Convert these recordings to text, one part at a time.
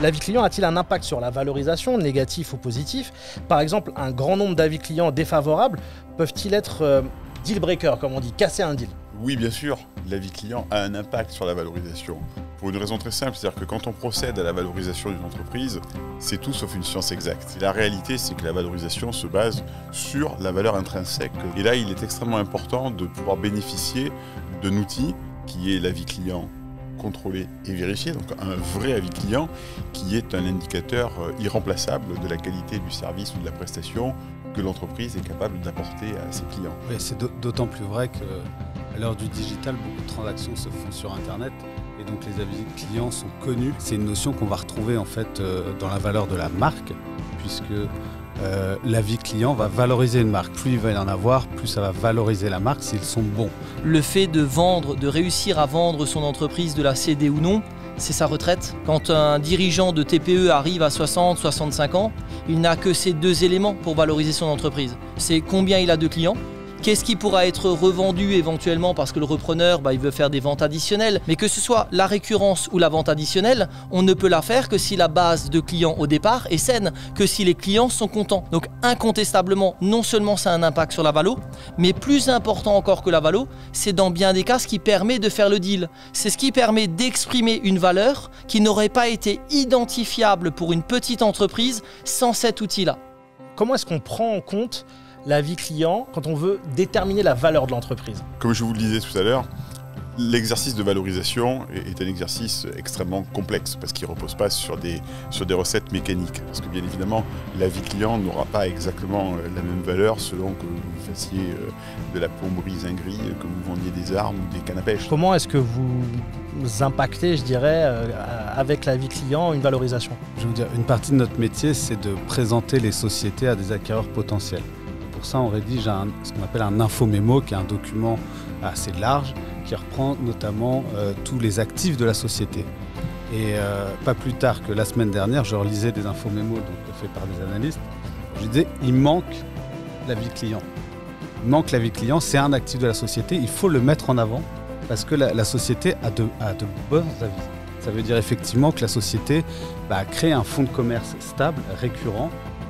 L'avis client a-t-il un impact sur la valorisation, négatif ou positif? Par exemple, un grand nombre d'avis clients défavorables peuvent-ils être deal breaker, comme on dit, casser un deal? Oui, bien sûr, l'avis client a un impact sur la valorisation. Pour une raison très simple, c'est-à-dire que quand on procède à la valorisation d'une entreprise, c'est tout sauf une science exacte. Et la réalité, c'est que la valorisation se base sur la valeur intrinsèque. Et là, il est extrêmement important de pouvoir bénéficier d'un outil qui est l'avis client contrôlé et vérifié, donc un vrai avis client qui est un indicateur irremplaçable de la qualité du service ou de la prestation que l'entreprise est capable d'apporter à ses clients. Oui, c'est d'autant plus vrai qu'à l'heure du digital, beaucoup de transactions se font sur Internet et donc les avis clients sont connus. C'est une notion qu'on va retrouver en fait dans la valeur de la marque, puisque l'avis client va valoriser une marque. Plus il va y en avoir, plus ça va valoriser la marque s'ils sont bons. Le fait de vendre, de réussir à vendre son entreprise, de la céder ou non, c'est sa retraite. Quand un dirigeant de TPE arrive à 60-65 ans, il n'a que ces deux éléments pour valoriser son entreprise. C'est combien il a de clients, qu'est-ce qui pourra être revendu éventuellement parce que le repreneur il veut faire des ventes additionnelles. Mais que ce soit la récurrence ou la vente additionnelle, on ne peut la faire que si la base de clients au départ est saine, que si les clients sont contents. Donc incontestablement, non seulement ça a un impact sur la valo, mais plus important encore que la valo, c'est dans bien des cas ce qui permet de faire le deal. C'est ce qui permet d'exprimer une valeur qui n'aurait pas été identifiable pour une petite entreprise sans cet outil-là. Comment est-ce qu'on prend en compte l'avis client quand on veut déterminer la valeur de l'entreprise? Comme je vous le disais tout à l'heure, l'exercice de valorisation est un exercice extrêmement complexe parce qu'il ne repose pas sur des recettes mécaniques. Parce que bien évidemment, l'avis client n'aura pas exactement la même valeur selon que vous fassiez de la plomberie Zingri, que vous vendiez des armes ou des cannes à pêche. Comment est-ce que vous impactez, je dirais, avec l'avis client, une valorisation? Je vais vous dire, une partie de notre métier, c'est de présenter les sociétés à des acquéreurs potentiels. Pour ça, on rédige ce qu'on appelle un infomémo, qui est un document assez large, qui reprend notamment tous les actifs de la société. Et pas plus tard que la semaine dernière, je relisais des infomémos faits par des analystes. Je disais, il manque l'avis client. Il manque l'avis client, c'est un actif de la société, il faut le mettre en avant parce que la société a de bons avis. Ça veut dire effectivement que la société a créé un fonds de commerce stable, récurrent,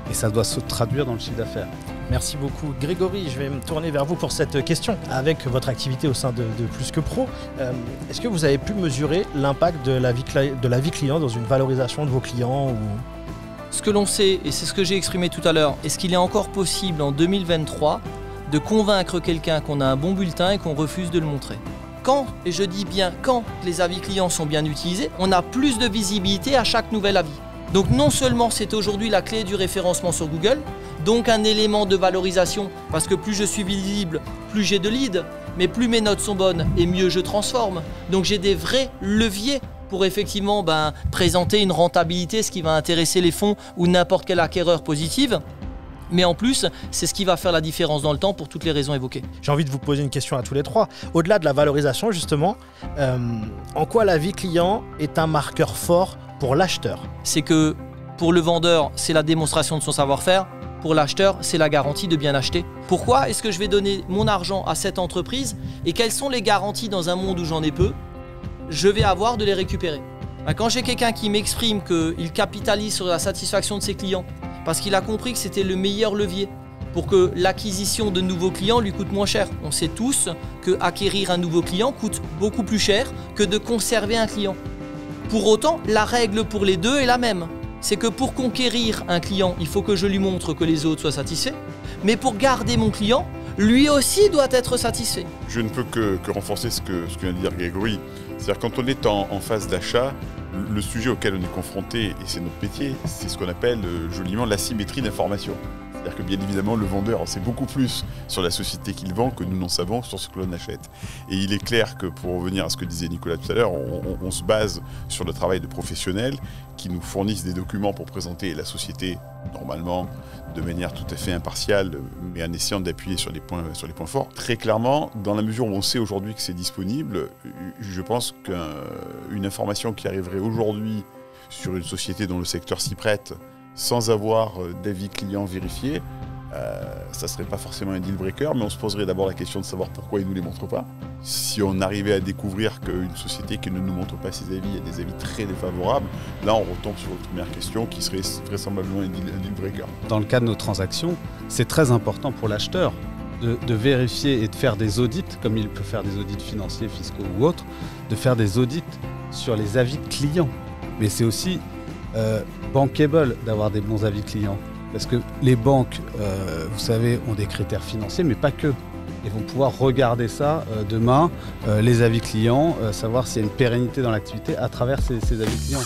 et ça doit se traduire dans le chiffre d'affaires. Merci beaucoup. Grégory, je vais me tourner vers vous pour cette question. Avec votre activité au sein de Plus que Pro, est-ce que vous avez pu mesurer l'impact de l'avis client dans une valorisation de vos clients ou... Ce que l'on sait, et c'est ce que j'ai exprimé tout à l'heure, est-ce qu'il est encore possible en 2023 de convaincre quelqu'un qu'on a un bon bulletin et qu'on refuse de le montrer? Quand, et je dis bien quand, les avis clients sont bien utilisés, on a plus de visibilité à chaque nouvel avis. Donc non seulement c'est aujourd'hui la clé du référencement sur Google, donc un élément de valorisation, parce que plus je suis visible, plus j'ai de leads, mais plus mes notes sont bonnes et mieux je transforme. Donc j'ai des vrais leviers pour effectivement présenter une rentabilité, ce qui va intéresser les fonds ou n'importe quel acquéreur positive. Mais en plus, c'est ce qui va faire la différence dans le temps pour toutes les raisons évoquées. J'ai envie de vous poser une question à tous les trois. Au-delà de la valorisation, justement, en quoi l'avis client est un marqueur fort pour l'acheteur? C'est que pour le vendeur, c'est la démonstration de son savoir-faire. Pour l'acheteur, c'est la garantie de bien acheter. Pourquoi est-ce que je vais donner mon argent à cette entreprise et quelles sont les garanties dans un monde où j'en ai peu? Je vais avoir de les récupérer. Quand j'ai quelqu'un qui m'exprime qu'il capitalise sur la satisfaction de ses clients parce qu'il a compris que c'était le meilleur levier pour que l'acquisition de nouveaux clients lui coûte moins cher. On sait tous que acquérir un nouveau client coûte beaucoup plus cher que de conserver un client. Pour autant, la règle pour les deux est la même. C'est que pour conquérir un client, il faut que je lui montre que les autres soient satisfaits. Mais pour garder mon client, lui aussi doit être satisfait. Je ne peux que renforcer ce que vient de dire Grégory. C'est-à-dire quand on est en phase d'achat, le sujet auquel on est confronté, et c'est notre métier, c'est ce qu'on appelle joliment l'asymétrie d'information. C'est-à-dire que bien évidemment, le vendeur en sait beaucoup plus sur la société qu'il vend que nous n'en savons sur ce que l'on achète. Et il est clair que, pour revenir à ce que disait Nicolas tout à l'heure, on se base sur le travail de professionnels qui nous fournissent des documents pour présenter la société, normalement, de manière tout à fait impartiale, mais en essayant d'appuyer sur les points forts. Très clairement, dans la mesure où on sait aujourd'hui que c'est disponible, je pense qu'une information qui arriverait aujourd'hui sur une société dont le secteur s'y prête, sans avoir d'avis client vérifié, ça ne serait pas forcément un deal breaker, mais on se poserait d'abord la question de savoir pourquoi ils ne nous les montrent pas. Si on arrivait à découvrir qu'une société qui ne nous montre pas ses avis a des avis très défavorables, là on retombe sur votre première question qui serait vraisemblablement un deal breaker. Dans le cas de nos transactions, c'est très important pour l'acheteur de vérifier et de faire des audits, comme il peut faire des audits financiers, fiscaux ou autres, de faire des audits sur les avis clients. Mais c'est aussi bankable d'avoir des bons avis clients. Parce que les banques, vous savez, ont des critères financiers, mais pas que. Ils vont pouvoir regarder ça demain, les avis clients, savoir s'il y a une pérennité dans l'activité à travers ces avis clients.